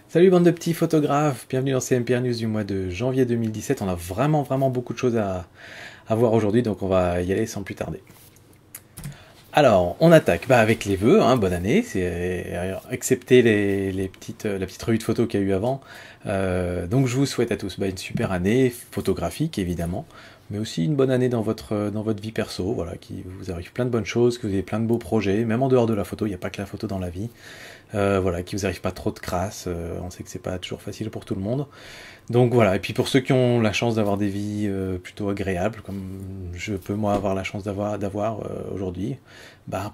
Salut bande de petits photographes, bienvenue dans CMPR News du mois de janvier 2017. On a vraiment beaucoup de choses à voir aujourd'hui, donc on va y aller sans plus tarder. Alors, on attaque avec les vœux, hein, bonne année, excepté la petite revue de photos qu'il y a eu avant. Donc je vous souhaite à tous une super année photographique évidemment, mais aussi une bonne année dans votre vie perso, voilà, qu'il vous arrive plein de bonnes choses, que vous ayez plein de beaux projets, même en dehors de la photo, il n'y a pas que la photo dans la vie. Voilà, qu'il vous arrive pas trop de crasse, on sait que c'est pas toujours facile pour tout le monde. Donc voilà, et puis pour ceux qui ont la chance d'avoir des vies plutôt agréables, comme je peux moi avoir la chance d'avoir aujourd'hui,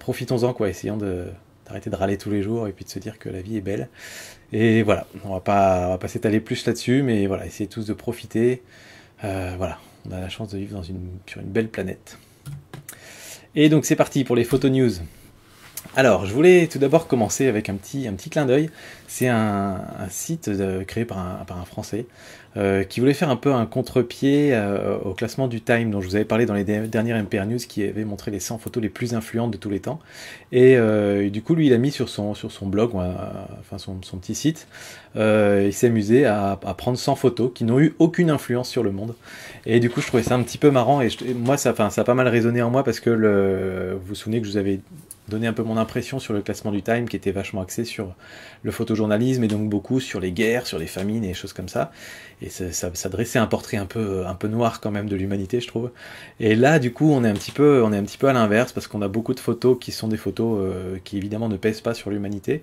profitons-en quoi, essayons d'arrêter de râler tous les jours et puis de se dire que la vie est belle. Et voilà, on va pas s'étaler plus là-dessus, mais voilà, essayez tous de profiter. Voilà, on a la chance de vivre sur une belle planète. Et donc c'est parti pour les photo news. Alors, je voulais tout d'abord commencer avec un petit clin d'œil. C'est un site créé par un Français qui voulait faire un peu un contre-pied au classement du Time dont je vous avais parlé dans les dernières MPR News, qui avait montré les 100 photos les plus influentes de tous les temps. Et du coup, lui, il a mis sur son blog, enfin son petit site, il s'est amusé à prendre 100 photos qui n'ont eu aucune influence sur le monde. Et du coup, je trouvais ça un petit peu marrant. Et moi, ça a pas mal résonné en moi parce que vous vous souvenez que je vous avais donner un peu mon impression sur le classement du Time, qui était vachement axé sur le photojournalisme et donc beaucoup sur les guerres, sur les famines et des choses comme ça. Et ça dressait un portrait un peu noir quand même de l'humanité, je trouve. Et là, du coup, on est un petit peu à l'inverse, parce qu'on a beaucoup de photos qui sont des photos qui évidemment ne pèsent pas sur l'humanité,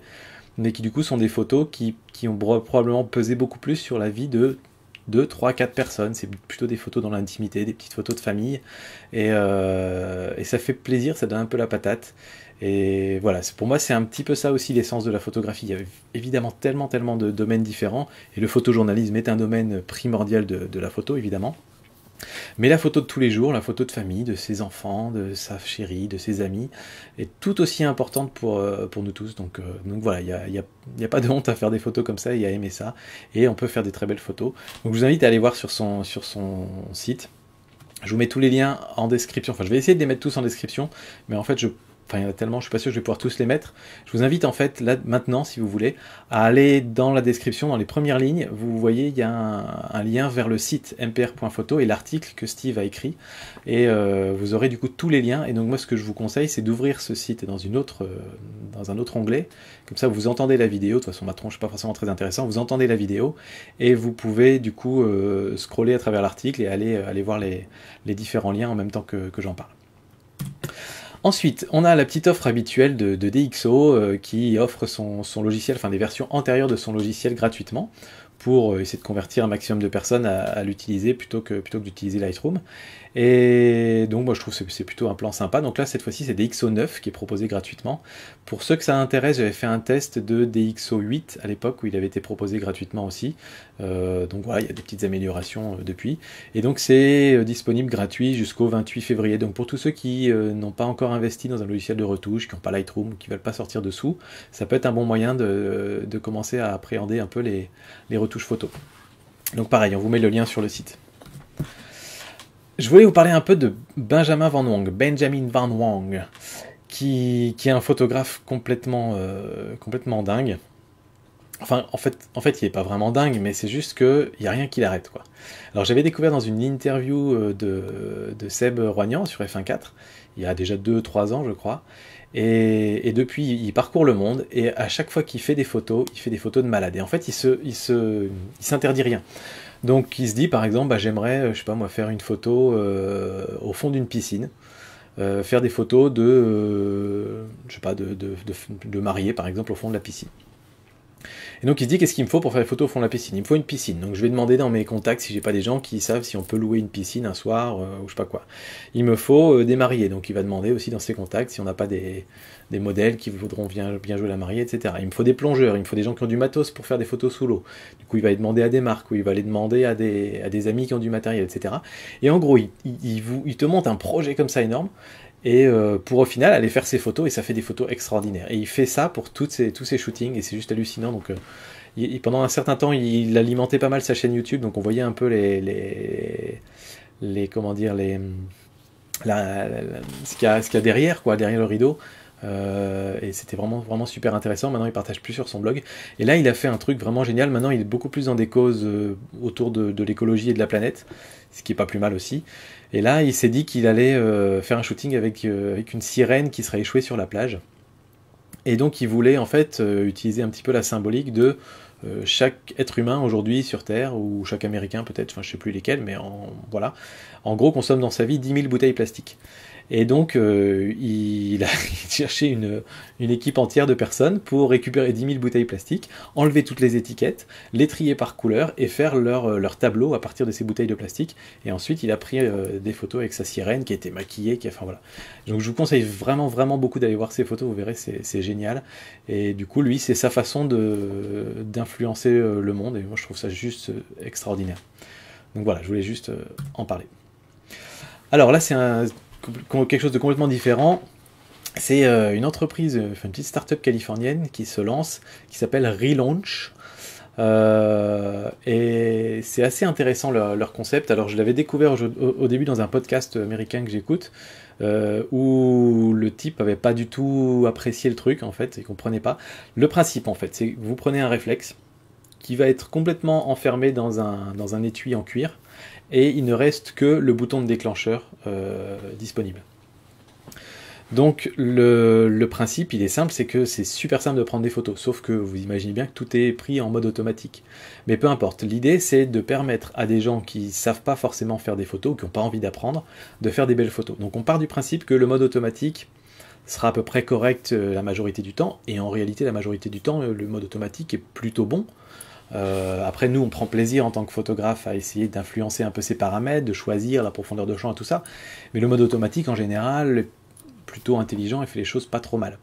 mais qui du coup sont des photos qui ont probablement pesé beaucoup plus sur la vie de 2, 3, 4 personnes. C'est plutôt des photos dans l'intimité, des petites photos de famille, et ça fait plaisir, ça donne un peu la patate. Et voilà, pour moi c'est un petit peu ça aussi l'essence de la photographie. Il y a évidemment tellement de domaines différents, et le photojournalisme est un domaine primordial de la photo évidemment. Mais la photo de tous les jours, la photo de famille, de ses enfants, de sa chérie, de ses amis, est tout aussi importante pour nous tous. Donc voilà, il y a pas de honte à faire des photos comme ça et à aimer ça. Et on peut faire des très belles photos. Donc je vous invite à aller voir sur son site. Je vous mets tous les liens en description. Enfin, je vais essayer de les mettre tous en description, mais en fait, il y en a tellement, je suis pas sûr que je vais pouvoir tous les mettre. Je vous invite en fait, là, maintenant, si vous voulez, à aller dans la description, dans les premières lignes. Vous voyez, il y a un lien vers le site mpr.photo et l'article que Steve a écrit. Et vous aurez du coup tous les liens. Et donc moi, ce que je vous conseille, c'est d'ouvrir ce site dans un autre onglet. Comme ça, vous entendez la vidéo. De toute façon, ma tronche n'est pas forcément très intéressant. Vous entendez la vidéo et vous pouvez du coup scroller à travers l'article et aller voir les différents liens en même temps que j'en parle. Ensuite, on a la petite offre habituelle de DxO qui offre son logiciel, enfin des versions antérieures de son logiciel gratuitement, pour essayer de convertir un maximum de personnes à l'utiliser plutôt que d'utiliser Lightroom. Et donc moi je trouve que c'est plutôt un plan sympa. Donc là cette fois-ci c'est DxO 9 qui est proposé gratuitement. Pour ceux que ça intéresse, j'avais fait un test de DxO 8 à l'époque où il avait été proposé gratuitement aussi. Donc voilà, il y a des petites améliorations depuis. Et donc c'est disponible gratuit jusqu'au 28 février. Donc pour tous ceux qui n'ont pas encore investi dans un logiciel de retouche, qui n'ont pas Lightroom, qui ne veulent pas sortir dessous, ça peut être un bon moyen de commencer à appréhender un peu les retouches photos. Donc pareil, on vous met le lien sur le site. Je voulais vous parler un peu de Benjamin Van Wang, qui est un photographe complètement dingue. Enfin, en fait, il n'est pas vraiment dingue, mais c'est juste qu'il n'y a rien qui l'arrête, quoi. Alors, j'avais découvert dans une interview de Seb Roignan sur F1.4, il y a déjà 2-3 ans, je crois, et depuis, il parcourt le monde, et à chaque fois qu'il fait des photos, il fait des photos de malade. Et en fait, il s'interdit rien. Donc il se dit par exemple, j'aimerais, je sais pas moi, faire une photo au fond d'une piscine, faire des photos je sais pas, de mariés par exemple au fond de la piscine. Et donc il se dit, qu'est-ce qu'il me faut pour faire des photos au fond de la piscine? Il me faut une piscine. Donc je vais demander dans mes contacts si j'ai pas des gens qui savent si on peut louer une piscine un soir ou je sais pas quoi. Il me faut des mariés. Donc il va demander aussi dans ses contacts si on n'a pas des modèles qui voudront bien jouer la mariée, etc. Il me faut des plongeurs, il me faut des gens qui ont du matos pour faire des photos sous l'eau. Du coup il va aller demander à des marques, ou il va aller demander à des amis qui ont du matériel, etc. Et en gros il te monte un projet comme ça énorme. Et pour au final aller faire ses photos, et ça fait des photos extraordinaires. Et il fait ça pour tous ses shootings, et c'est juste hallucinant. Donc pendant un certain temps, il alimentait pas mal sa chaîne YouTube, donc on voyait un peu comment dire, ce qu'il y a derrière, quoi, derrière le rideau. Et c'était vraiment, vraiment super intéressant. Maintenant, il partage plus sur son blog. Et là, il a fait un truc vraiment génial. Maintenant, il est beaucoup plus dans des causes autour de l'écologie et de la planète, ce qui est pas plus mal aussi. Et là, il s'est dit qu'il allait faire un shooting avec une sirène qui serait échouée sur la plage. Et donc, il voulait en fait utiliser un petit peu la symbolique de chaque être humain aujourd'hui sur Terre, ou chaque Américain peut-être, enfin je sais plus lesquels, mais voilà, en gros consomme dans sa vie 10 000 bouteilles plastiques. Et donc il a cherché une équipe entière de personnes pour récupérer 10 000 bouteilles plastiques, enlever toutes les étiquettes, les trier par couleur et faire leur tableau à partir de ces bouteilles de plastique. Et ensuite il a pris des photos avec sa sirène qui était maquillée, enfin voilà. Donc je vous conseille vraiment vraiment beaucoup d'aller voir ces photos, vous verrez c'est génial. Et du coup lui c'est sa façon d'influencer le monde, et moi je trouve ça juste extraordinaire. Donc voilà, je voulais juste en parler. Alors là c'est quelque chose de complètement différent. C'est une entreprise, enfin une petite start-up californienne qui se lance, qui s'appelle Relaunch. Et c'est assez intéressant leur concept. Alors je l'avais découvert au début dans un podcast américain que j'écoute, où le type avait pas du tout apprécié le truc en fait, il comprenait pas. Le principe en fait, c'est que vous prenez un réflexe qui va être complètement enfermé dans un étui en cuir, et il ne reste que le bouton de déclencheur disponible. Donc le principe, il est simple, c'est que c'est super simple de prendre des photos, sauf que vous imaginez bien que tout est pris en mode automatique. Mais peu importe, l'idée c'est de permettre à des gens qui savent pas forcément faire des photos, qui n'ont pas envie d'apprendre, de faire des belles photos. Donc on part du principe que le mode automatique sera à peu près correct la majorité du temps, et en réalité la majorité du temps le mode automatique est plutôt bon. Après nous on prend plaisir en tant que photographe à essayer d'influencer un peu ces paramètres, de choisir la profondeur de champ et tout ça, mais le mode automatique en général est plutôt intelligent et fait les choses pas trop mal.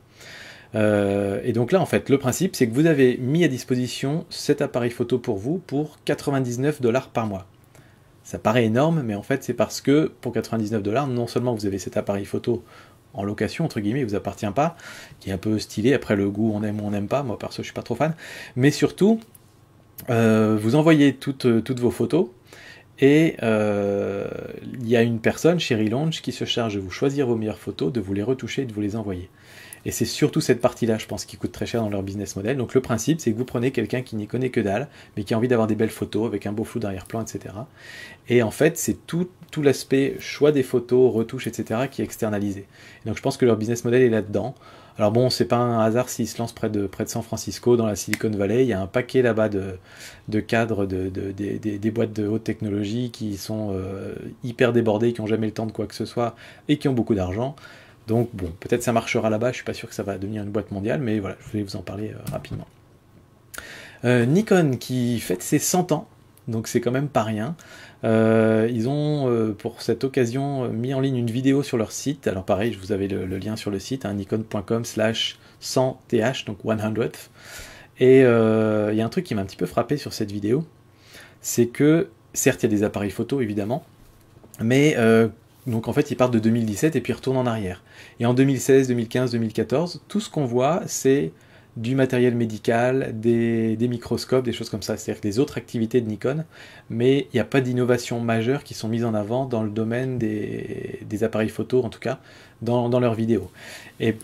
Et donc là en fait le principe c'est que vous avez mis à disposition cet appareil photo pour vous pour 99 $ par mois. Ça paraît énorme, mais en fait c'est parce que pour 99 $, non seulement vous avez cet appareil photo en location, entre guillemets, il vous appartient pas, qui est un peu stylé, après le goût on aime ou on n'aime pas, moi perso je suis pas trop fan, mais surtout vous envoyez toutes vos photos, et il y a une personne chez Relaunch qui se charge de vous choisir vos meilleures photos, de vous les retoucher et de vous les envoyer. Et c'est surtout cette partie-là, je pense, qui coûte très cher dans leur business model. Donc le principe, c'est que vous prenez quelqu'un qui n'y connaît que dalle, mais qui a envie d'avoir des belles photos, avec un beau flou d'arrière-plan, etc. Et en fait, c'est tout l'aspect choix des photos, retouche, etc. qui est externalisé. Et donc je pense que leur business model est là-dedans. Alors bon, c'est pas un hasard s'ils se lancent près de San Francisco, dans la Silicon Valley. Il y a un paquet là-bas de cadres des boîtes de haute technologie qui sont hyper débordés, qui n'ont jamais le temps de quoi que ce soit, et qui ont beaucoup d'argent. Donc bon, peut-être ça marchera là-bas, je suis pas sûr que ça va devenir une boîte mondiale, mais voilà, je voulais vous en parler rapidement. Nikon qui fête ses 100 ans, donc c'est quand même pas rien. Ils ont pour cette occasion mis en ligne une vidéo sur leur site. Alors pareil, je vous avais le lien sur le site, hein, nikon.com/100th, donc 100th. Et il y a un truc qui m'a un petit peu frappé sur cette vidéo, c'est que certes il y a des appareils photo évidemment, mais donc en fait ils partent de 2017 et puis ils retournent en arrière. Et en 2016, 2015, 2014, tout ce qu'on voit c'est du matériel médical, des microscopes, des choses comme ça, c'est-à-dire des autres activités de Nikon, mais il n'y a pas d'innovation majeure qui sont mises en avant dans le domaine des appareils photo, en tout cas, dans leurs vidéos. Et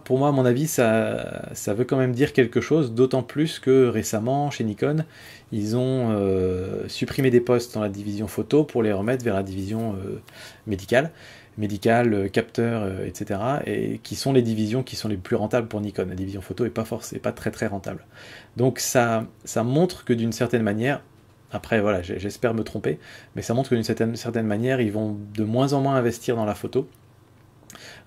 pour moi, à mon avis, ça veut quand même dire quelque chose, d'autant plus que récemment, chez Nikon, ils ont supprimé des postes dans la division photo pour les remettre vers la division médicale, capteur, etc. Et qui sont les divisions qui sont les plus rentables pour Nikon. La division photo n'est pas très très rentable. Donc ça montre que d'une certaine manière, après voilà, j'espère me tromper, mais ça montre que d'une certaine manière, ils vont de moins en moins investir dans la photo.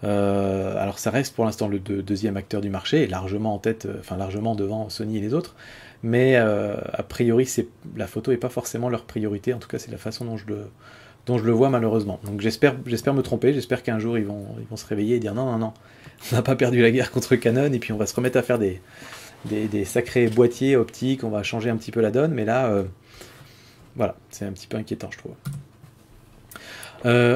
Alors ça reste pour l'instant le deuxième acteur du marché, et largement en tête, enfin largement devant Sony et les autres, mais a priori la photo n'est pas forcément leur priorité, en tout cas c'est la façon dont je le vois malheureusement. Donc j'espère me tromper, j'espère qu'un jour ils vont se réveiller et dire non, on n'a pas perdu la guerre contre Canon, et puis on va se remettre à faire des sacrés boîtiers optiques, on va changer un petit peu la donne, mais là, voilà, c'est un petit peu inquiétant je trouve.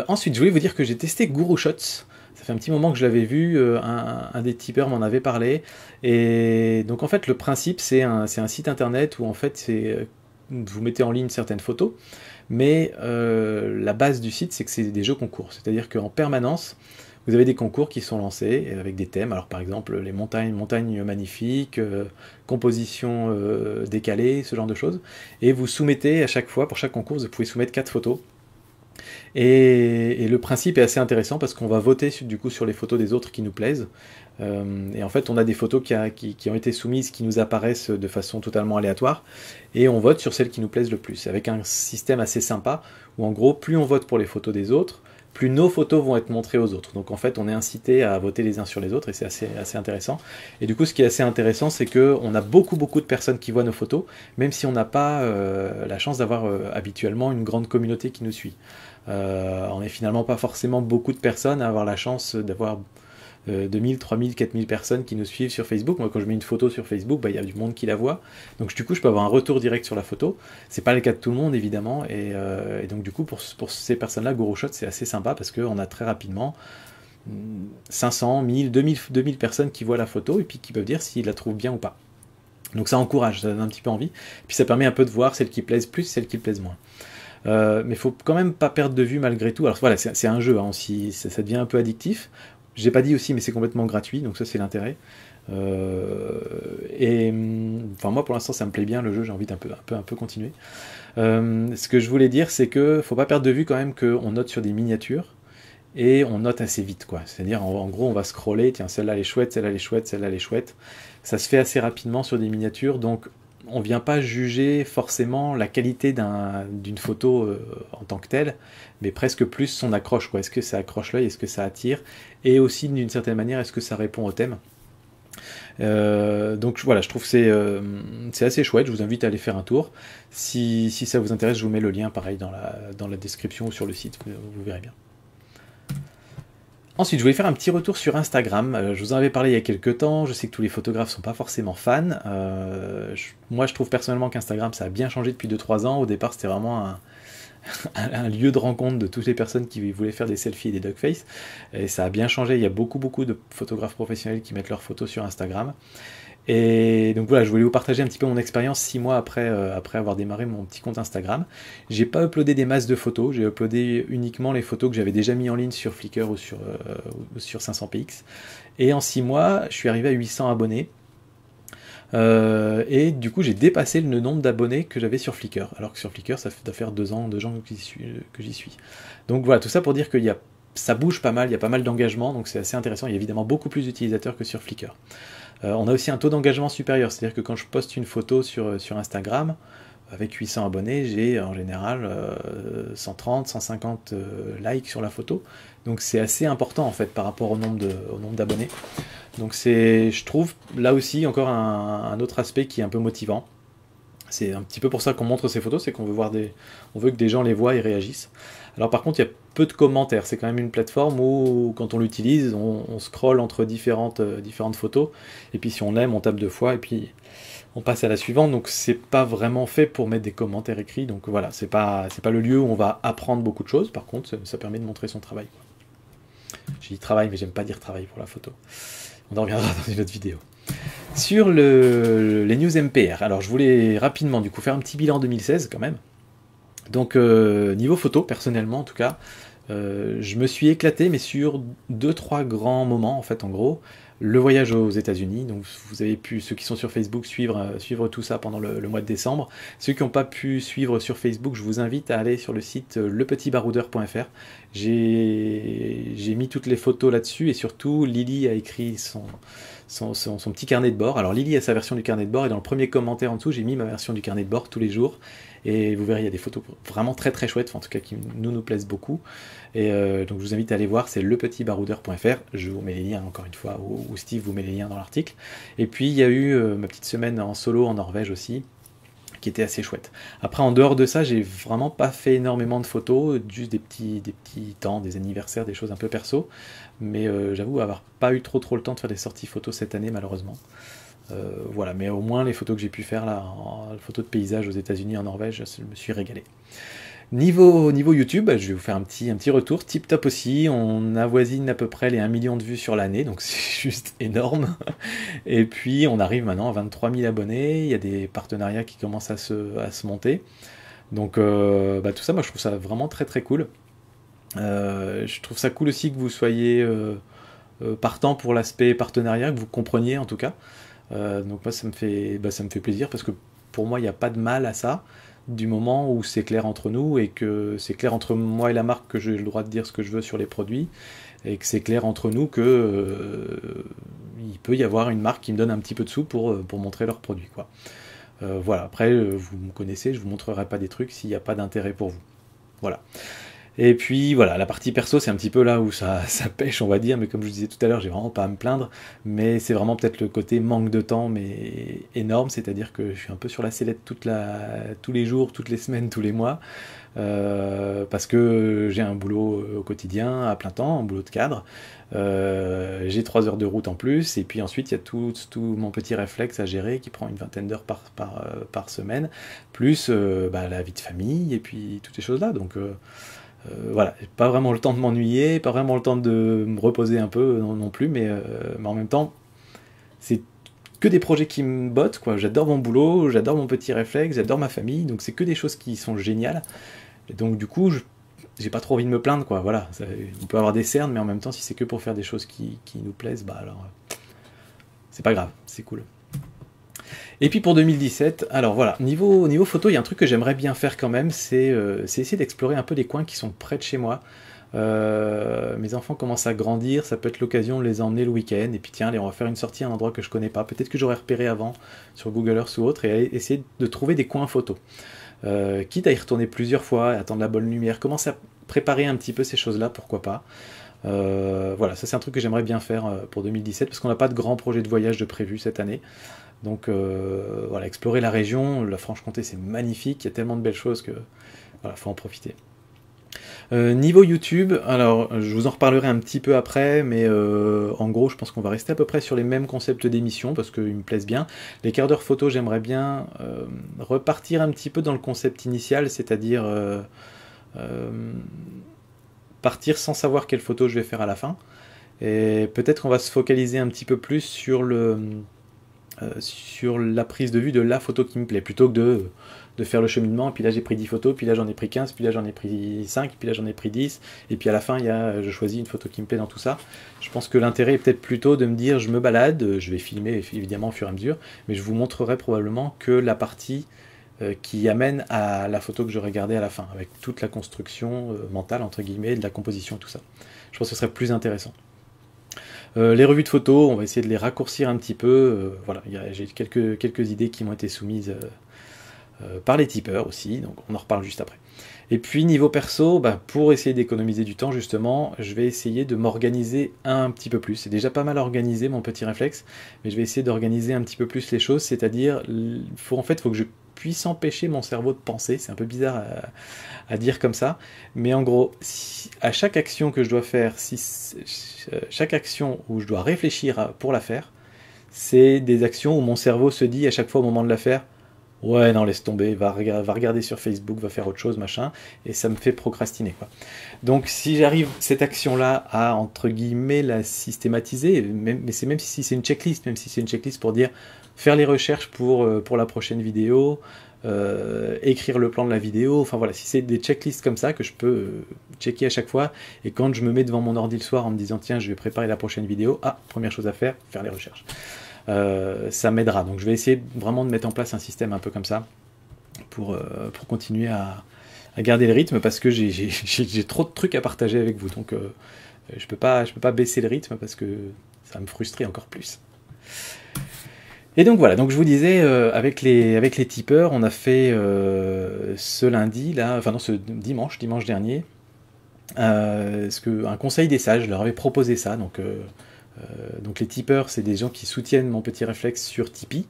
Ensuite, je voulais vous dire que j'ai testé GuruShots. Ça fait un petit moment que je l'avais vu, un des tipeurs m'en avait parlé, et donc en fait le principe c'est un site internet où en fait vous mettez en ligne certaines photos, mais la base du site c'est que c'est des jeux concours, c'est-à-dire qu'en permanence vous avez des concours qui sont lancés avec des thèmes. Alors par exemple les montagnes magnifiques, composition décalée, ce genre de choses. Et vous soumettez à chaque fois, pour chaque concours, vous pouvez soumettre 4 photos. Et le principe est assez intéressant parce qu'on va voter du coup sur les photos des autres qui nous plaisent. Et en fait, on a des photos qui ont été soumises, qui nous apparaissent de façon totalement aléatoire, et on vote sur celles qui nous plaisent le plus, avec un système assez sympa, où en gros, plus on vote pour les photos des autres, plus nos photos vont être montrées aux autres. Donc en fait, on est incité à voter les uns sur les autres, et c'est assez intéressant. Et du coup, ce qui est assez intéressant, c'est qu'on a beaucoup de personnes qui voient nos photos, même si on n'a pas la chance d'avoir habituellement une grande communauté qui nous suit. On n'est finalement pas forcément beaucoup de personnes à avoir la chance d'avoir 2000, 3000, 4000 personnes qui nous suivent sur Facebook. Moi, quand je mets une photo sur Facebook, bah, y a du monde qui la voit. Donc, du coup, je peux avoir un retour direct sur la photo. C'est pas le cas de tout le monde, évidemment. Et donc, du coup, pour ces personnes-là, GoRoShot, c'est assez sympa parce qu'on a très rapidement 500, 1000, 2000 personnes qui voient la photo et puis qui peuvent dire s'ils la trouvent bien ou pas. Donc, ça encourage, ça donne un petit peu envie. Puis, ça permet un peu de voir celles qui plaisent plus, celles qui plaisent moins. Mais il faut quand même pas perdre de vue malgré tout. Alors voilà, c'est un jeu, hein, ça devient un peu addictif. J'ai pas dit aussi, mais c'est complètement gratuit, donc ça c'est l'intérêt. Enfin moi pour l'instant ça me plaît bien le jeu, j'ai envie d'un peu continuer. Ce que je voulais dire, c'est que faut pas perdre de vue quand même qu'on note sur des miniatures et on note assez vite, quoi. C'est-à-dire en gros on va scroller, tiens celle-là elle est chouette, celle-là elle est chouette, celle-là elle est chouette. Ça se fait assez rapidement sur des miniatures, donc on vient pas juger forcément la qualité d'une photo en tant que telle, mais presque plus son accroche, quoi. Est-ce que ça accroche l'œil, est-ce que ça attire, et aussi d'une certaine manière, est-ce que ça répond au thème. Donc voilà, je trouve que c'est assez chouette, je vous invite à aller faire un tour. Si ça vous intéresse, je vous mets le lien pareil dans la description ou sur le site, vous verrez bien. Ensuite, je voulais faire un petit retour sur Instagram. Je vous en avais parlé il y a quelques temps. Je sais que tous les photographes ne sont pas forcément fans. Moi, je trouve personnellement qu'Instagram, ça a bien changé depuis 2-3 ans. Au départ, c'était vraiment un lieu de rencontre de toutes les personnes qui voulaient faire des selfies et des duckface. Et ça a bien changé. Il y a beaucoup de photographes professionnels qui mettent leurs photos sur Instagram. Et donc voilà, je voulais vous partager un petit peu mon expérience 6 mois après avoir démarré mon petit compte Instagram. J'ai pas uploadé des masses de photos, j'ai uploadé uniquement les photos que j'avais déjà mis en ligne sur Flickr ou sur 500px. Et en 6 mois, je suis arrivé à 800 abonnés. Et du coup, j'ai dépassé le nombre d'abonnés que j'avais sur Flickr. Alors que sur Flickr, ça doit faire 2 ans que j'y suis. Donc voilà, tout ça pour dire ça bouge pas mal, il y a pas mal d'engagement, donc c'est assez intéressant. Il y a évidemment beaucoup plus d'utilisateurs que sur Flickr. On a aussi un taux d'engagement supérieur, c'est-à-dire que quand je poste une photo sur Instagram, avec 800 abonnés, j'ai en général 130, 150 likes sur la photo. Donc c'est assez important en fait par rapport au nombre d'abonnés. Donc je trouve, là aussi, encore un autre aspect qui est un peu motivant. C'est un petit peu pour ça qu'on montre ces photos, c'est qu'on veut que des gens les voient et réagissent. Alors par contre, il y a peu de commentaires. C'est quand même une plateforme où, quand on l'utilise, on scrolle entre différentes photos. Et puis si on aime, on tape 2 fois et puis on passe à la suivante. Donc c'est pas vraiment fait pour mettre des commentaires écrits. Donc voilà, c'est pas le lieu où on va apprendre beaucoup de choses. Par contre, ça permet de montrer son travail, quoi. J'ai dit travail, mais j'aime pas dire travail pour la photo. On en reviendra dans une autre vidéo. Sur les news MPR, alors je voulais rapidement du coup faire un petit bilan 2016 quand même. Donc niveau photo, personnellement en tout cas, je me suis éclaté, mais sur 2-3 grands moments en fait, en gros. Le voyage aux États-Unis, donc vous avez pu, ceux qui sont sur Facebook, suivre tout ça pendant le mois de décembre. Ceux qui n'ont pas pu suivre sur Facebook, je vous invite à aller sur le site lepetitbaroudeur.fr. J'ai mis toutes les photos là-dessus, et surtout Lily a écrit son petit carnet de bord. Alors Lily a sa version du carnet de bord, et dans le premier commentaire en dessous, j'ai mis ma version du carnet de bord tous les jours. Et vous verrez, il y a des photos vraiment très très chouettes, en tout cas qui nous plaisent beaucoup. Et donc je vous invite à aller voir, c'est lepetitbaroudeur.fr. Je vous mets les liens encore une fois, ou Steve vous met les liens dans l'article. Et puis il y a eu ma petite semaine en solo en Norvège aussi, qui était assez chouette. Après, en dehors de ça, j'ai vraiment pas fait énormément de photos, juste des petits temps, des anniversaires, des choses un peu perso. Mais j'avoue avoir pas eu trop le temps de faire des sorties photos cette année, malheureusement. Voilà, mais au moins les photos que j'ai pu faire là, photos de paysages aux États-Unis, en Norvège, je me suis régalé. Niveau YouTube, je vais vous faire un petit retour. Tip top aussi, on avoisine à peu près les 1 million de vues sur l'année, donc c'est juste énorme. Et puis on arrive maintenant à 23 000 abonnés, il y a des partenariats qui commencent à se monter. Donc tout ça, moi je trouve ça vraiment très très cool. Je trouve ça cool aussi que vous soyez partant pour l'aspect partenariat, que vous compreniez en tout cas. Donc moi ça me fait plaisir parce que pour moi il n'y a pas de mal à ça du moment où c'est clair entre nous et que c'est clair entre moi et la marque que j'ai le droit de dire ce que je veux sur les produits et que c'est clair entre nous que il peut y avoir une marque qui me donne un petit peu de sous pour montrer leurs produits quoi. Voilà, après vous me connaissez, je vous montrerai pas des trucs s'il n'y a pas d'intérêt pour vous. Voilà. Et puis voilà, la partie perso, c'est un petit peu là où ça pêche, on va dire, mais comme je vous disais tout à l'heure, j'ai vraiment pas à me plaindre, mais c'est vraiment peut-être le côté manque de temps, mais énorme, c'est-à-dire que je suis un peu sur la sellette tous les jours, toutes les semaines, tous les mois, parce que j'ai un boulot au quotidien, à plein temps, un boulot de cadre, j'ai 3 heures de route en plus, et puis ensuite il y a tout mon petit réflexe à gérer qui prend une vingtaine d'heures par semaine, plus la vie de famille, et puis toutes ces choses-là, donc... voilà, pas vraiment le temps de m'ennuyer, pas vraiment le temps de me reposer un peu non plus, mais en même temps, c'est que des projets qui me bottent, quoi. J'adore mon boulot, j'adore mon petit réflexe, j'adore ma famille, donc c'est que des choses qui sont géniales. Et donc du coup, j'ai pas trop envie de me plaindre, quoi. Voilà, on peut avoir des cernes, mais en même temps, si c'est que pour faire des choses qui nous plaisent, bah alors, c'est pas grave, c'est cool. Et puis pour 2017, alors voilà, niveau photo, il y a un truc que j'aimerais bien faire quand même, c'est essayer d'explorer un peu les coins qui sont près de chez moi. Mes enfants commencent à grandir, ça peut être l'occasion de les emmener le week-end, et puis tiens, allez, on va faire une sortie à un endroit que je connais pas, peut-être que j'aurais repéré avant sur Google Earth ou autre, et aller essayer de trouver des coins photos. Quitte à y retourner plusieurs fois, attendre la bonne lumière, commencer à préparer un petit peu ces choses-là, pourquoi pas. Voilà, ça c'est un truc que j'aimerais bien faire pour 2017, parce qu'on n'a pas de grand projet de voyage de prévu cette année. Donc voilà, explorer la région, la Franche-Comté c'est magnifique, il y a tellement de belles choses que voilà, faut en profiter. Niveau YouTube, alors je vous en reparlerai un petit peu après, mais en gros je pense qu'on va rester à peu près sur les mêmes concepts d'émission parce qu'ils me plaisent bien. Les quarts d'heure photo, j'aimerais bien repartir un petit peu dans le concept initial, c'est-à-dire partir sans savoir quelle photo je vais faire à la fin. Et peut-être qu'on va se focaliser un petit peu plus sur la prise de vue de la photo qui me plaît, plutôt que de faire le cheminement, et puis là j'ai pris 10 photos, puis là j'en ai pris 15, puis là j'en ai pris 5, puis là j'en ai pris 10, et puis à la fin je choisis une photo qui me plaît dans tout ça. Je pense que l'intérêt est peut-être plutôt de me dire je me balade, je vais filmer évidemment au fur et à mesure, mais je vous montrerai probablement que la partie qui amène à la photo que je regardais à la fin, avec toute la construction mentale, entre guillemets, de la composition et tout ça. Je pense que ce serait plus intéressant. Les revues de photos, on va essayer de les raccourcir un petit peu. Voilà, j'ai quelques idées qui m'ont été soumises par les tipeurs aussi, donc on en reparle juste après. Et puis niveau perso, pour essayer d'économiser du temps justement, je vais essayer de m'organiser un petit peu plus. C'est déjà pas mal organisé mon petit réflexe, mais je vais essayer d'organiser un petit peu plus les choses, c'est-à-dire, faut que je puisse empêcher mon cerveau de penser. C'est un peu bizarre à dire comme ça, mais en gros, à chaque action que je dois faire, chaque action où je dois réfléchir pour la faire, c'est des actions où mon cerveau se dit à chaque fois au moment de la faire, ouais non laisse tomber, va regarder sur Facebook, va faire autre chose, machin, et ça me fait procrastiner, quoi. Donc si j'arrive cette action-là à, entre guillemets, la systématiser, même si c'est une checklist, même si c'est une checklist pour dire faire les recherches pour la prochaine vidéo, écrire le plan de la vidéo, enfin voilà, si c'est des checklists comme ça que je peux checker à chaque fois, et quand je me mets devant mon ordi le soir en me disant tiens je vais préparer la prochaine vidéo, première chose à faire les recherches. Ça m'aidera, donc je vais essayer vraiment de mettre en place un système un peu comme ça pour continuer à garder le rythme, parce que j'ai trop de trucs à partager avec vous, donc je peux pas baisser le rythme parce que ça va me frustrer encore plus. Et donc voilà, donc je vous disais, avec les tipeurs, on a fait ce lundi, là, enfin non, ce dimanche dernier, un conseil des sages, je leur avais proposé ça, donc les tipeurs, c'est des gens qui soutiennent mon petit réflexe sur Tipeee.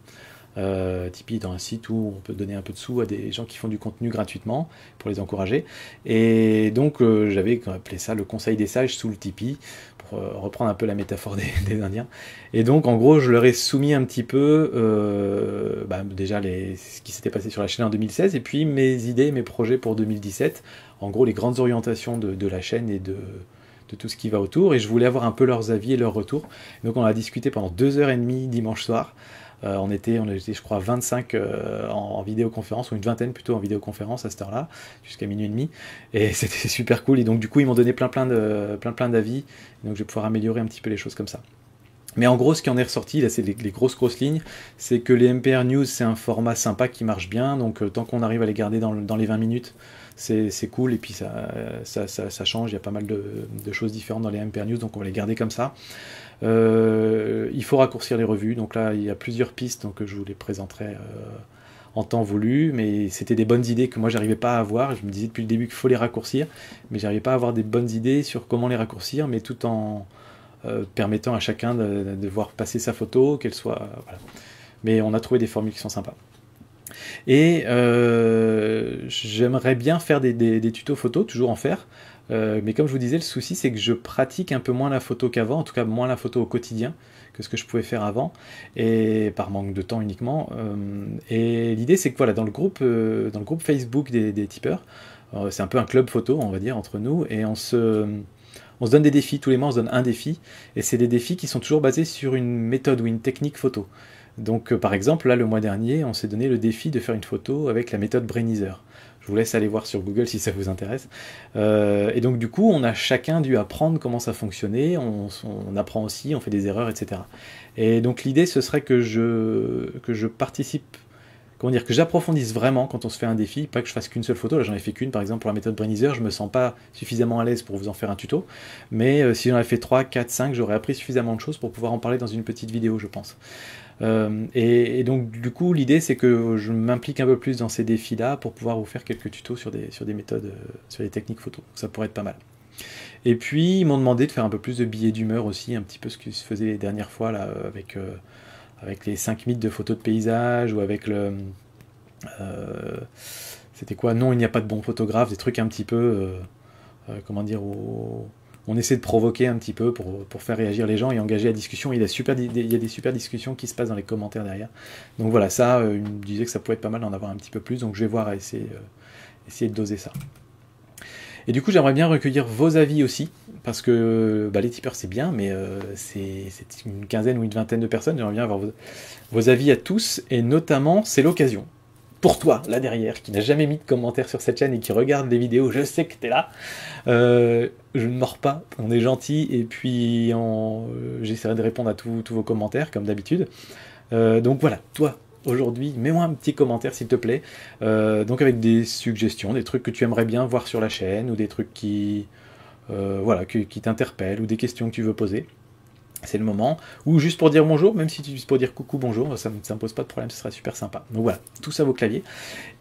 Tipeee est un site où on peut donner un peu de sous à des gens qui font du contenu gratuitement pour les encourager. Et donc j'avais appelé ça le conseil des sages sous le Tipeee, pour reprendre un peu la métaphore des Indiens. Et donc en gros je leur ai soumis un petit peu déjà ce qui s'était passé sur la chaîne en 2016, et puis mes idées, mes projets pour 2017, en gros les grandes orientations de la chaîne et de tout ce qui va autour, et je voulais avoir un peu leurs avis et leurs retours. Donc on a discuté pendant 2h30 dimanche soir. On était, je crois, 25 en vidéoconférence, ou une vingtaine plutôt en vidéoconférence à cette heure-là, jusqu'à minuit et demi. Et c'était super cool. Et donc, du coup, ils m'ont donné plein d'avis. Donc, je vais pouvoir améliorer un petit peu les choses comme ça. Mais en gros, ce qui en est ressorti, là, c'est les grosses lignes, c'est que les MPR News, c'est un format sympa qui marche bien, donc tant qu'on arrive à les garder dans les 20 minutes, c'est cool, et puis ça change, il y a pas mal de choses différentes dans les MPR News, donc on va les garder comme ça. Il faut raccourcir les revues, donc là, il y a plusieurs pistes, donc je vous les présenterai en temps voulu, mais c'était des bonnes idées que moi, j'arrivais pas à avoir. Je me disais depuis le début qu'il faut les raccourcir, mais j'arrivais pas à avoir des bonnes idées sur comment les raccourcir, mais tout en permettant à chacun de voir passer sa photo, qu'elle soit... voilà. Mais on a trouvé des formules qui sont sympas. Et j'aimerais bien faire des tutos photos, toujours en faire. Mais comme je vous disais, le souci c'est que je pratique un peu moins la photo qu'avant, en tout cas moins la photo au quotidien que ce que je pouvais faire avant, et par manque de temps uniquement. Et l'idée c'est que voilà, dans le groupe Facebook des tipeurs, c'est un peu un club photo, on va dire, entre nous, et on se donne des défis, tous les mois on se donne un défi, et c'est des défis qui sont toujours basés sur une méthode ou une technique photo. Donc par exemple, là le mois dernier, on s'est donné le défi de faire une photo avec la méthode Brainizer. Je vous laisse aller voir sur Google si ça vous intéresse. Et donc du coup, on a chacun dû apprendre comment ça fonctionnait, on apprend aussi, on fait des erreurs, etc. Et donc l'idée, ce serait que je participe, comment dire, que j'approfondisse vraiment quand on se fait un défi, pas que je fasse qu'une seule photo. Là j'en ai fait qu'une par exemple pour la méthode Brainizer, je me sens pas suffisamment à l'aise pour vous en faire un tuto, mais si j'en avais fait 3, 4, 5, j'aurais appris suffisamment de choses pour pouvoir en parler dans une petite vidéo, je pense. Et donc du coup l'idée c'est que je m'implique un peu plus dans ces défis là pour pouvoir vous faire quelques tutos sur des méthodes, sur des techniques photo, ça pourrait être pas mal. Et puis ils m'ont demandé de faire un peu plus de billets d'humeur aussi, un petit peu ce que se faisait les dernières fois là, avec les 5 mythes de photos de paysage, ou avec le... c'était quoi? Non, il n'y a pas de bon photographe, des trucs un petit peu... comment dire, on essaie de provoquer un petit peu pour faire réagir les gens et engager la discussion. Il y a des super discussions qui se passent dans les commentaires derrière. Donc voilà, ça, il me disait que ça pouvait être pas mal d'en avoir un petit peu plus, donc je vais voir à essayer de doser ça. Et du coup, j'aimerais bien recueillir vos avis aussi, parce que les tipeurs c'est bien, mais c'est une quinzaine ou une vingtaine de personnes. J'aimerais bien avoir vos avis à tous, et notamment, c'est l'occasion. Pour toi, là derrière, qui n'a jamais mis de commentaire sur cette chaîne et qui regarde les vidéos, je sais que t'es là. Je ne mords pas, on est gentil, et puis j'essaierai de répondre à tous vos commentaires, comme d'habitude. Donc voilà, toi, aujourd'hui, mets-moi un petit commentaire s'il te plaît, donc avec des suggestions, des trucs que tu aimerais bien voir sur la chaîne, ou des trucs qui t'interpellent, ou des questions que tu veux poser. C'est le moment, ou juste pour dire bonjour, même si tu juste pour dire coucou, bonjour, ça me pose pas de problème, ce serait super sympa. Donc voilà, tout ça vos claviers.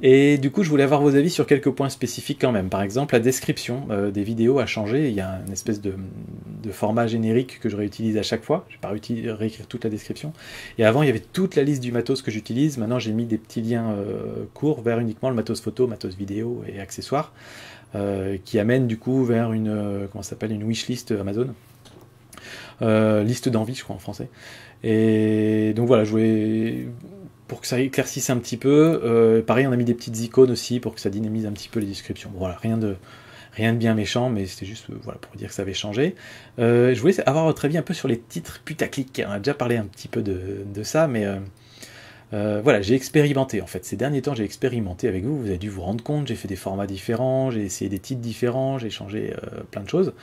Et du coup, je voulais avoir vos avis sur quelques points spécifiques quand même. Par exemple, la description des vidéos a changé, il y a une espèce de format générique que je réutilise à chaque fois, je vais pas réécrire toute la description. Et avant, il y avait toute la liste du matos que j'utilise, maintenant j'ai mis des petits liens courts vers uniquement le matos photo, matos vidéo et accessoires, qui amènent du coup vers une wishlist Amazon. Liste d'envie, je crois en français. Et donc voilà, je voulais, pour que ça éclaircisse un petit peu, pareil, on a mis des petites icônes aussi pour que ça dynamise un petit peu les descriptions. Bon, voilà, rien de bien méchant, mais c'était juste voilà, pour dire que ça avait changé. Je voulais avoir votre avis un peu sur les titres putaclic. On a déjà parlé un petit peu de ça, mais voilà, j'ai expérimenté en fait. Ces derniers temps, j'ai expérimenté avec vous. Vous avez dû vous rendre compte, j'ai fait des formats différents, j'ai essayé des titres différents, j'ai changé plein de choses.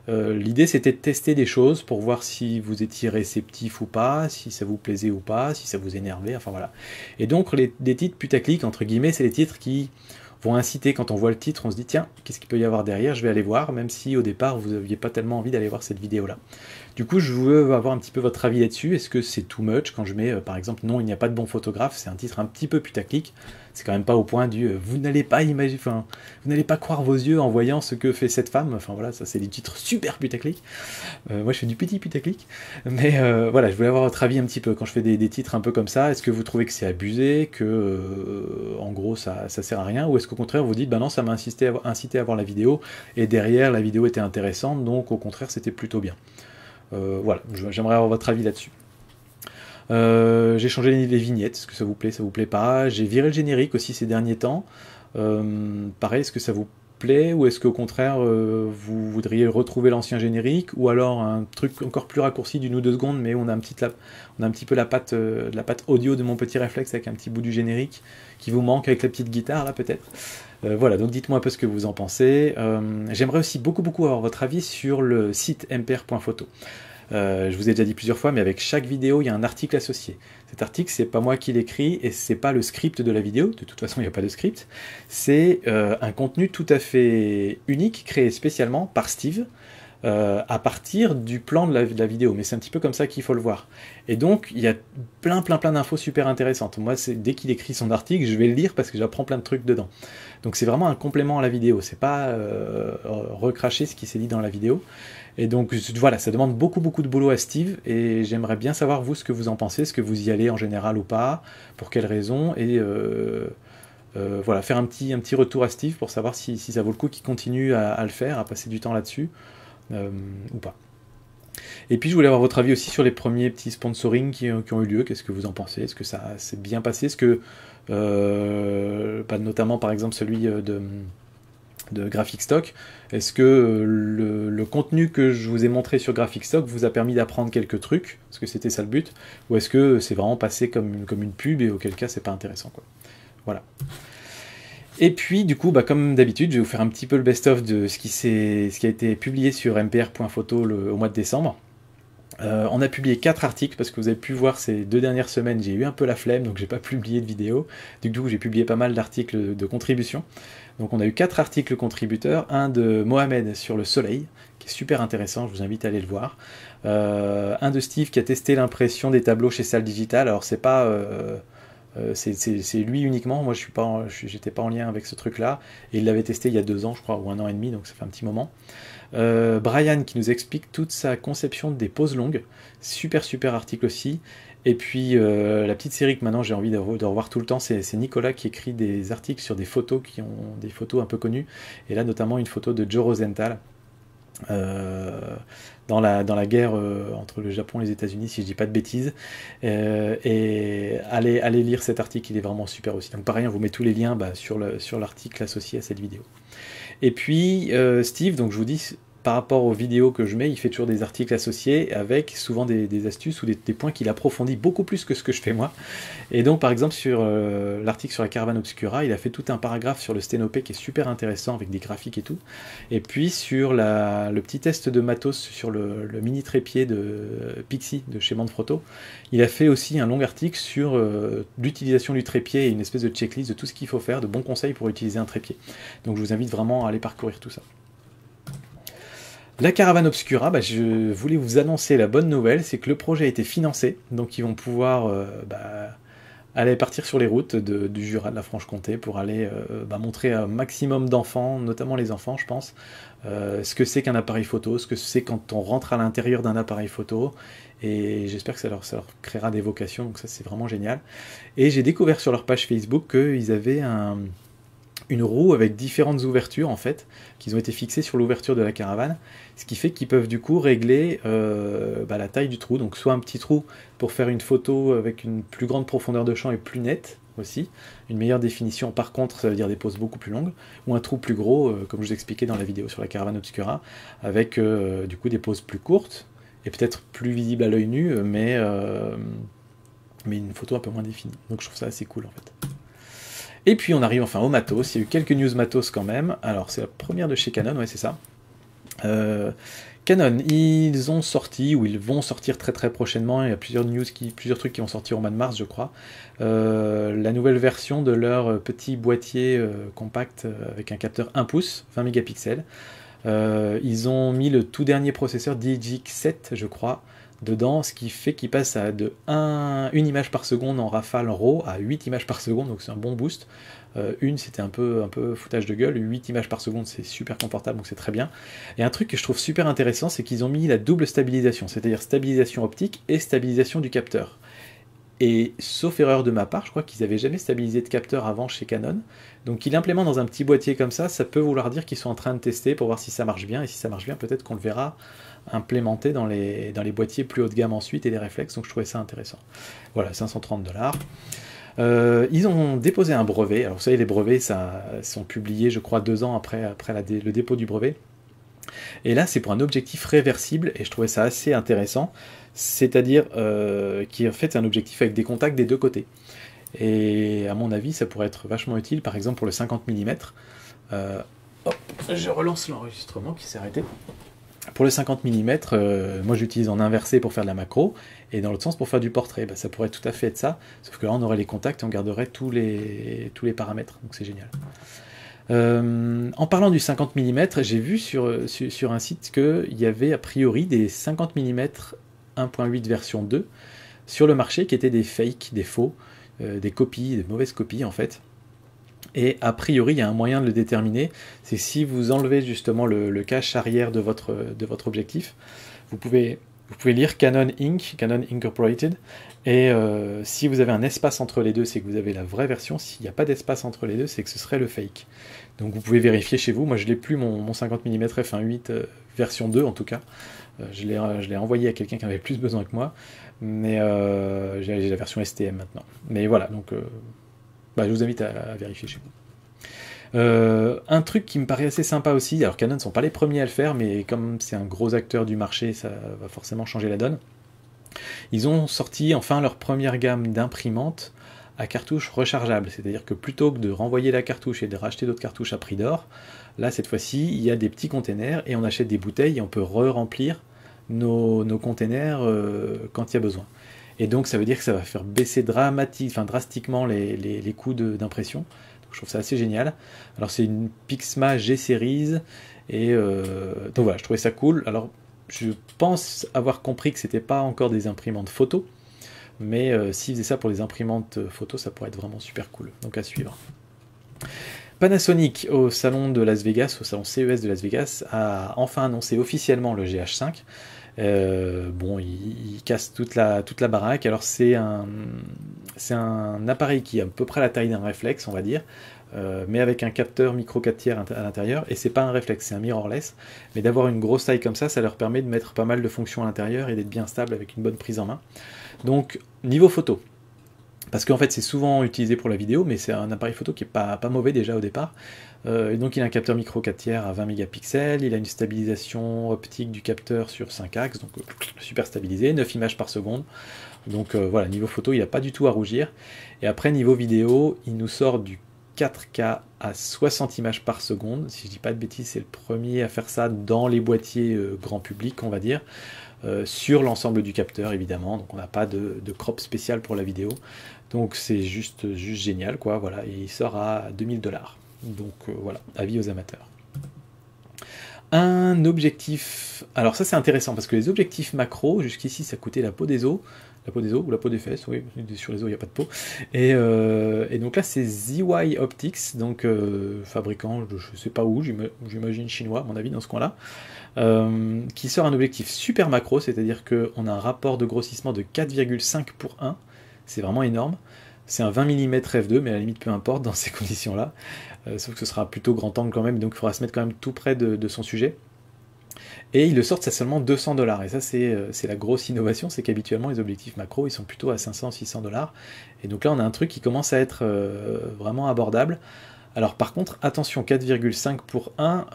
L'idée c'était de tester des choses pour voir si vous étiez réceptif ou pas, si ça vous plaisait ou pas, si ça vous énervait, enfin voilà. Et donc des titres putaclic, entre guillemets, c'est les titres qui vont inciter, quand on voit le titre, on se dit tiens, qu'est-ce qu'il peut y avoir derrière, je vais aller voir, même si au départ vous n'aviez pas tellement envie d'aller voir cette vidéo là. Du coup, je veux avoir un petit peu votre avis là-dessus. Est-ce que c'est too much quand je mets par exemple non, il n'y a pas de bon photographe, c'est un titre un petit peu putaclic, c'est quand même pas au point du vous n'allez pas imaginer, enfin vous n'allez pas croire vos yeux en voyant ce que fait cette femme, enfin voilà, ça c'est des titres super putaclic. Moi je fais du petit putaclic, mais voilà, je voulais avoir votre avis un petit peu quand je fais des titres un peu comme ça. Est-ce que vous trouvez que c'est abusé, que en gros ça sert à rien, ou est-ce qu'au contraire vous dites bah non, ça m'a incité à voir la vidéo et derrière la vidéo était intéressante, donc au contraire c'était plutôt bien. Voilà, j'aimerais avoir votre avis là-dessus. J'ai changé les vignettes, est-ce que ça vous plaît pas? J'ai viré le générique aussi ces derniers temps. Pareil, est-ce que ça vous plaît, ou est-ce qu'au contraire, vous voudriez retrouver l'ancien générique, ou alors un truc encore plus raccourci d'une ou deux secondes, mais on a un petit peu la patte audio de mon petit réflexe avec un petit bout du générique qui vous manque avec la petite guitare là peut-être. Voilà, donc dites-moi un peu ce que vous en pensez. J'aimerais aussi beaucoup avoir votre avis sur le site mpr.photo. Je vous ai déjà dit plusieurs fois, mais avec chaque vidéo, il y a un article associé. Cet article, c'est pas moi qui l'écris et c'est pas le script de la vidéo. De toute façon, il n'y a pas de script. C'est un contenu tout à fait unique, créé spécialement par Steve, à partir du plan de la vidéo. Mais c'est un petit peu comme ça qu'il faut le voir. Et donc, il y a plein d'infos super intéressantes. Moi, dès qu'il écrit son article, je vais le lire parce que j'apprends plein de trucs dedans. Donc, c'est vraiment un complément à la vidéo. C'est pas recracher ce qui s'est dit dans la vidéo. Et donc voilà, ça demande beaucoup de boulot à Steve, et j'aimerais bien savoir vous ce que vous en pensez, est-ce que vous y allez en général ou pas, pour quelles raisons, et voilà, faire un petit retour à Steve pour savoir si ça vaut le coup qu'il continue à le faire, à passer du temps là-dessus, ou pas. Et puis je voulais avoir votre avis aussi sur les premiers petits sponsoring qui ont eu lieu, qu'est-ce que vous en pensez, est-ce que ça s'est bien passé, est-ce que, notamment par exemple celui de Graphic Stock, est-ce que le contenu que je vous ai montré sur Graphic Stock vous a permis d'apprendre quelques trucs, parce que c'était ça le but, ou est-ce que c'est vraiment passé comme une pub, et auquel cas c'est pas intéressant, quoi. Voilà. Et puis du coup, comme d'habitude, je vais vous faire un petit peu le best-of de ce qui a été publié sur mpr.photo au mois de décembre. On a publié 4 articles, parce que vous avez pu voir ces 2 dernières semaines, j'ai eu un peu la flemme, donc j'ai pas publié de vidéo. Du coup, j'ai publié pas mal d'articles de contribution. Donc on a eu 4 articles contributeurs, un de Mohamed sur le soleil, qui est super intéressant, je vous invite à aller le voir. Un de Steve qui a testé l'impression des tableaux chez Salle Digital. Alors c'est pas... c'est lui uniquement, moi j'étais pas en lien avec ce truc-là, et il l'avait testé il y a 2 ans, je crois, ou 1 an et demi, donc ça fait un petit moment. Brian qui nous explique toute sa conception des poses longues, super article aussi. Et puis la petite série que maintenant j'ai envie de revoir tout le temps, c'est Nicolas qui écrit des articles sur des photos qui ont des photos un peu connues, et là notamment une photo de Joe Rosenthal dans la guerre entre le Japon et les États-Unis, si je dis pas de bêtises, et allez lire cet article, il est vraiment super aussi. Donc pareil, on vous met tous les liens sur l'article associé à cette vidéo. Et puis Steve, donc je vous dis, par rapport aux vidéos que je mets, il fait toujours des articles associés avec souvent des astuces ou des points qu'il approfondit beaucoup plus que ce que je fais moi. Et donc par exemple sur l'article sur la Caravane Obscura, il a fait tout un paragraphe sur le sténopé qui est super intéressant avec des graphiques et tout. Et puis sur le petit test de matos sur le mini trépied de Pixie de chez Manfrotto, il a fait aussi un long article sur l'utilisation du trépied et une espèce de checklist de tout ce qu'il faut faire, de bons conseils pour utiliser un trépied. Donc je vous invite vraiment à aller parcourir tout ça. La Caravane Obscura, je voulais vous annoncer la bonne nouvelle, c'est que le projet a été financé, donc ils vont pouvoir aller partir sur les routes du Jura, de la Franche-Comté, pour aller montrer à un maximum d'enfants, notamment les enfants je pense, ce que c'est qu'un appareil photo, ce que c'est quand on rentre à l'intérieur d'un appareil photo, et j'espère que ça leur créera des vocations, donc ça c'est vraiment génial. Et j'ai découvert sur leur page Facebook qu'ils avaient une roue avec différentes ouvertures en fait, qui ont été fixées sur l'ouverture de la caravane, ce qui fait qu'ils peuvent du coup régler la taille du trou, donc soit un petit trou pour faire une photo avec une plus grande profondeur de champ et plus nette aussi, une meilleure définition par contre ça veut dire des poses beaucoup plus longues, ou un trou plus gros comme je vous expliquais dans la vidéo sur la Caravane Obscura, avec du coup des poses plus courtes et peut-être plus visibles à l'œil nu, mais une photo un peu moins définie, donc je trouve ça assez cool en fait. Et puis on arrive enfin au matos, il y a eu quelques news matos quand même. Alors c'est la première de chez Canon, ouais c'est ça. Canon, ils ont sorti, ou ils vont sortir très prochainement, il y a plusieurs trucs qui vont sortir au mois de mars je crois, la nouvelle version de leur petit boîtier compact avec un capteur 1 pouce, 20 mégapixels. Ils ont mis le tout dernier processeur DigiX7 je crois, dedans, ce qui fait qu'il passe de 1 image par seconde en rafale RAW à 8 images par seconde, donc c'est un bon boost. C'était un peu foutage de gueule, 8 images par seconde c'est super confortable, donc c'est très bien. Et un truc que je trouve super intéressant, c'est qu'ils ont mis la double stabilisation, c'est-à-dire stabilisation optique et stabilisation du capteur. Et sauf erreur de ma part, je crois qu'ils n'avaient jamais stabilisé de capteur avant chez Canon, donc ils l'implémentent dans un petit boîtier comme ça peut vouloir dire qu'ils sont en train de tester pour voir si ça marche bien, et si ça marche bien, peut-être qu'on le verra implémenté dans les boîtiers plus haut de gamme ensuite et les réflexes, donc je trouvais ça intéressant. Voilà, 530 $. Ils ont déposé un brevet. Alors vous savez, les brevets ça sont publiés, je crois, 2 ans après le dépôt du brevet. Et là, c'est pour un objectif réversible, et je trouvais ça assez intéressant. C'est-à-dire qui en fait c'est un objectif avec des contacts des deux côtés. Et à mon avis, ça pourrait être vachement utile, par exemple pour le 50 mm. Hop, je relance l'enregistrement qui s'est arrêté. Pour le 50 mm, moi j'utilise en inversé pour faire de la macro, et dans l'autre sens pour faire du portrait. Bah, ça pourrait tout à fait être ça, sauf que là on aurait les contacts et on garderait tous les paramètres, donc c'est génial. En parlant du 50 mm, j'ai vu sur un site qu'il y avait a priori des 50 mm 1.8 version 2 sur le marché qui étaient des fakes, des faux, des copies, des mauvaises copies en fait. Et a priori, il y a un moyen de le déterminer, c'est si vous enlevez justement le cache arrière de votre objectif, vous pouvez lire Canon Inc., Canon Incorporated, et si vous avez un espace entre les deux, c'est que vous avez la vraie version. S'il n'y a pas d'espace entre les deux, c'est que ce serait le fake. Donc vous pouvez vérifier chez vous. Moi je l'ai plus mon 50 mm f1.8 version 2 en tout cas. Je l'ai envoyé à quelqu'un qui avait plus besoin que moi, mais j'ai la version STM maintenant. Mais voilà, donc je vous invite à vérifier chez vous. Un truc qui me paraît assez sympa aussi, alors Canon ne sont pas les premiers à le faire, mais comme c'est un gros acteur du marché, ça va forcément changer la donne. Ils ont sorti enfin leur première gamme d'imprimantes à cartouches rechargeables, c'est-à-dire que plutôt que de renvoyer la cartouche et de racheter d'autres cartouches à prix d'or, là cette fois-ci il y a des petits containers et on achète des bouteilles et on peut re-remplir nos containers quand il y a besoin. Et donc ça veut dire que ça va faire baisser drastiquement les coûts d'impression. Je trouve ça assez génial. Alors c'est une Pixma G Series et donc voilà, je trouvais ça cool. Alors je pense avoir compris que c'était pas encore des imprimantes photo, mais s'ils faisaient ça pour les imprimantes photo, ça pourrait être vraiment super cool. Donc à suivre. Panasonic au salon de Las Vegas, au salon CES de Las Vegas, a enfin annoncé officiellement le GH5. Bon, il casse toute la baraque. Alors c'est un appareil qui a à peu près la taille d'un réflexe, on va dire, mais avec un capteur micro 4 tiers à l'intérieur, et c'est pas un réflexe, c'est un mirrorless, mais d'avoir une grosse taille comme ça leur permet de mettre pas mal de fonctions à l'intérieur et d'être bien stable avec une bonne prise en main. Donc niveau photo, parce qu'en fait c'est souvent utilisé pour la vidéo, mais c'est un appareil photo qui est pas mauvais déjà au départ. Et donc il a un capteur micro 4 tiers à 20 mégapixels, il a une stabilisation optique du capteur sur 5 axes, donc super stabilisé, 9 images par seconde. Donc voilà, niveau photo il n'a pas du tout à rougir. Et après niveau vidéo, il nous sort du 4K à 60 images par seconde. Si je dis pas de bêtises, c'est le premier à faire ça dans les boîtiers grand public, on va dire, sur l'ensemble du capteur évidemment. Donc on n'a pas de crop spécial pour la vidéo. Donc c'est juste génial quoi, voilà, et il sort à 2000 $. Donc voilà, avis aux amateurs. Un objectif, alors ça c'est intéressant parce que les objectifs macro, jusqu'ici ça coûtait la peau des os, ou la peau des fesses, oui, sur les os il n'y a pas de peau. Et donc là c'est ZY Optics, donc fabricant, je ne sais pas où, j'imagine chinois à mon avis dans ce coin-là, qui sort un objectif super macro, c'est-à-dire qu'on a un rapport de grossissement de 4,5 pour 1, c'est vraiment énorme. C'est un 20 mm f2, mais à la limite peu importe dans ces conditions-là, sauf que ce sera plutôt grand angle quand même, donc il faudra se mettre quand même tout près de son sujet. Et ils le sortent à seulement 200 $, et ça c'est la grosse innovation, c'est qu'habituellement les objectifs macro ils sont plutôt à 500-600 $, et donc là on a un truc qui commence à être vraiment abordable. Alors par contre, attention, 4,5 pour 1,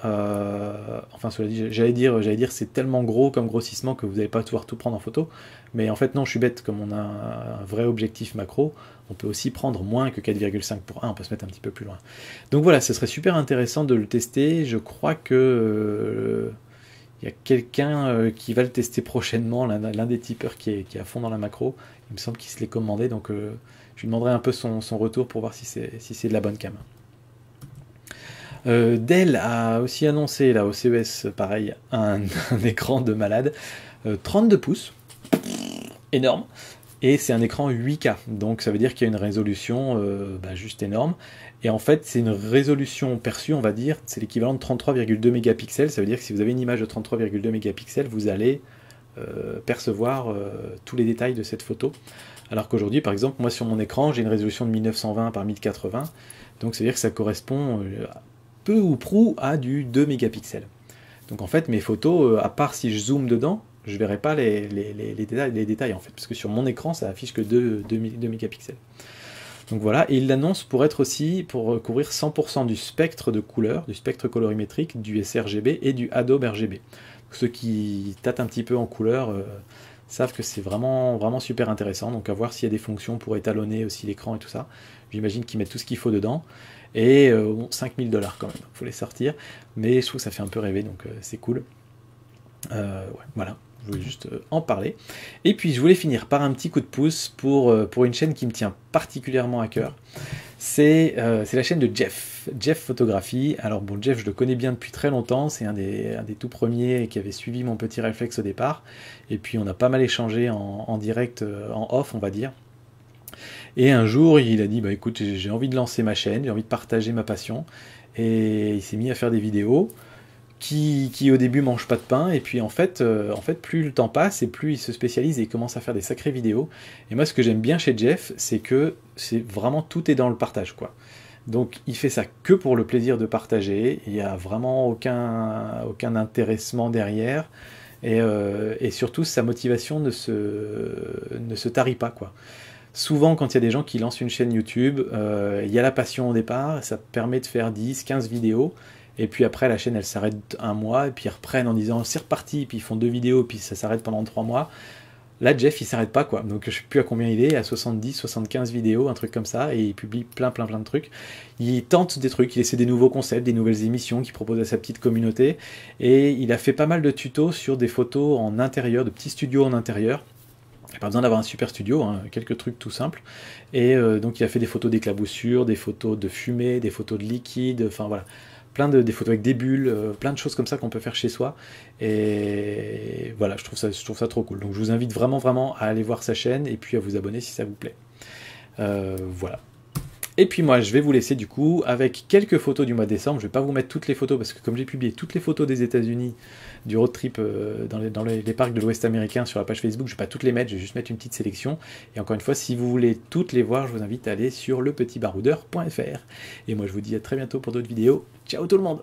enfin cela dit, j'allais dire c'est tellement gros comme grossissement que vous n'allez pas pouvoir tout prendre en photo, mais en fait non, je suis bête, comme on a un vrai objectif macro, on peut aussi prendre moins que 4,5 pour 1, on peut se mettre un petit peu plus loin. Donc voilà, ce serait super intéressant de le tester, je crois que il y a quelqu'un qui va le tester prochainement, l'un des tipeurs qui est à fond dans la macro, il me semble qu'il se l'est commandé, donc je lui demanderai un peu son retour pour voir si c'est de la bonne cam. Dell a aussi annoncé là au CES pareil un écran de malade, 32 pouces, énorme, et c'est un écran 8K, donc ça veut dire qu'il y a une résolution juste énorme, et en fait c'est une résolution perçue, on va dire, c'est l'équivalent de 33,2 mégapixels, ça veut dire que si vous avez une image de 33,2 mégapixels, vous allez percevoir tous les détails de cette photo, alors qu'aujourd'hui par exemple, moi sur mon écran j'ai une résolution de 1920 par 1080, donc ça veut dire que ça correspond peu ou prou à du 2 mégapixels. Donc en fait mes photos, à part si je zoome dedans, je verrai pas les détails en fait, parce que sur mon écran ça affiche que 2 mégapixels. Donc voilà, et il l'annonce pour être aussi, pour couvrir 100% du spectre de couleurs, du spectre colorimétrique, du sRGB et du Adobe RGB. Ceux qui tâtent un petit peu en couleur savent que c'est vraiment, vraiment super intéressant. Donc à voir s'il y a des fonctions pour étalonner aussi l'écran et tout ça. J'imagine qu'ils mettent tout ce qu'il faut dedans. Et bon, 5000 $ quand même, il faut les sortir. Mais je trouve que ça fait un peu rêver, donc c'est cool. Ouais, voilà, je voulais juste en parler. Et puis je voulais finir par un petit coup de pouce pour une chaîne qui me tient particulièrement à cœur. C'est la chaîne de Jeff Photographie. Alors bon, Jeff, je le connais bien depuis très longtemps, c'est un des tout premiers qui avait suivi mon petit réflexe au départ. Et puis on a pas mal échangé en direct, en off on va dire. Et un jour il a dit, bah écoute, j'ai envie de lancer ma chaîne, j'ai envie de partager ma passion. Et il s'est mis à faire des vidéos qui au début mange pas de pain, et puis en fait plus le temps passe et plus il se spécialise et il commence à faire des sacrées vidéos. Et moi ce que j'aime bien chez Jeff, c'est que c'est vraiment tout est dans le partage quoi. Donc il fait ça que pour le plaisir de partager, il n'y a vraiment aucun intéressement derrière, et surtout sa motivation ne se tarit pas quoi. Souvent, quand il y a des gens qui lancent une chaîne YouTube, il y a la passion au départ, ça permet de faire 10, 15 vidéos, et puis après la chaîne elle s'arrête un mois, et puis ils reprennent en disant c'est reparti, puis ils font 2 vidéos, puis ça s'arrête pendant 3 mois. Là Jeff il s'arrête pas quoi, donc je sais plus à combien il est, à 70, 75 vidéos, un truc comme ça, et il publie plein de trucs. Il tente des trucs, il essaie des nouveaux concepts, des nouvelles émissions qu'il propose à sa petite communauté, et il a fait pas mal de tutos sur des photos en intérieur, de petits studios en intérieur. Il n'y a pas besoin d'avoir un super studio, hein, quelques trucs tout simples. Et donc il a fait des photos d'éclaboussure, des photos de fumée, des photos de liquide, enfin voilà, des photos avec des bulles, plein de choses comme ça qu'on peut faire chez soi. Et voilà, je trouve ça trop cool. Donc je vous invite vraiment à aller voir sa chaîne et puis à vous abonner si ça vous plaît. Voilà. Et puis moi, je vais vous laisser du coup avec quelques photos du mois de décembre. Je ne vais pas vous mettre toutes les photos parce que comme j'ai publié toutes les photos des États-Unis du road trip dans les parcs de l'Ouest américain sur la page Facebook, je ne vais pas toutes les mettre, je vais juste mettre une petite sélection. Et encore une fois, si vous voulez toutes les voir, je vous invite à aller sur lepetitbaroudeur.fr. Et moi, je vous dis à très bientôt pour d'autres vidéos. Ciao tout le monde!